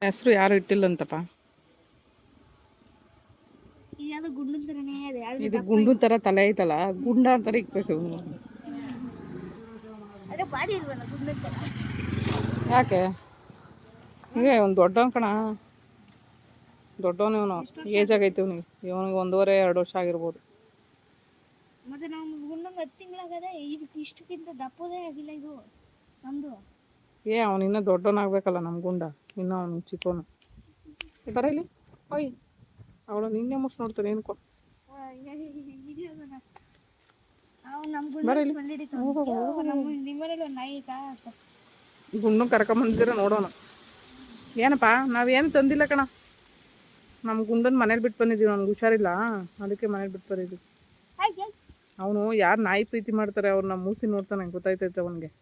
ಹೆಸರು ಯಾರು ಇಟ್ಟಿಲ್ಲಂತಪ್ಪ. ಇದು ಗುಂಡು ಥರನೇ ಇದೆ. ಇದು ಗುಂಡು ಥರ ತಲೆ ಐತಲ್ಲ, ಗುಂಡ ಅಂತಾರೆ ಇಕ್ಬೇಕು. ಅದೇ ಬಾಡಿ ಇಲ್ವಲ್ಲ ಗುಂಡು ಥರ. ಯಾಕೆ ಈಗ ಒಂದು ದೊಡ್ಡವನ್ ಕಣ, ದೊಡ್ಡವನು ಇವನು. ಏಜ್ ಆಗೈತೆ ಇವನಿಗೆ 1.5-2 ವರ್ಷ ಆಗಿರ್ಬೋದು. ಮತ್ತೆ ನಾವು ಗುಂಡಂಗೆ 10 ತಿಂಗಳಾಗದೆ. ಇದಕ್ಕೆ ಇಷ್ಟಕ್ಕಿಂತ ದಪ್ಪದೇ ಆಗಿಲ್ಲ ಇದು ನಮ್ಮದು. ಅವನು ಇನ್ನೂ ದೊಡ್ಡವನಾಗಬೇಕಲ್ಲ ನಮ್ಮ ಗುಂಡ, ಇನ್ನೂ ಅವನು ಚಿಕ್ಕವನು. ಬರಲಿ ಓಯ್, ಅವಳು ನಿನ್ನೆ ಮುಸ್ ನೋಡ್ತಾನೆ ಏನ್ಕೋ. ಗುಂಡು ಕರ್ಕೊಂಬಂದಿದ್ದೀರ ನೋಡೋಣ. ಏನಪ್ಪ ನಾವೇನು ತಂದಿಲ್ಲ ಕಣ, ನಮ್ಮ ಗುಂಡನ ಮನೇಲಿ ಬಿಟ್ಟು ಬಂದಿದ್ದೀವಿ. ನಮ್ಗೆ ಹುಷಾರಿಲ್ಲ, ಅದಕ್ಕೆ ಮನೇಲಿ ಬಿಟ್ಟು ಬಂದಿದ್ದೀವಿ. ಅವನು ಯಾರು ನಾಯಿ ಪ್ರೀತಿ ಮಾಡ್ತಾರೆ ಅವ್ರು ನಮ್ಮ ಮೂಸಿ ನೋಡ್ತಾನೆ, ಗೊತ್ತಾಯ್ತೈತೆ ಅವನಿಗೆ.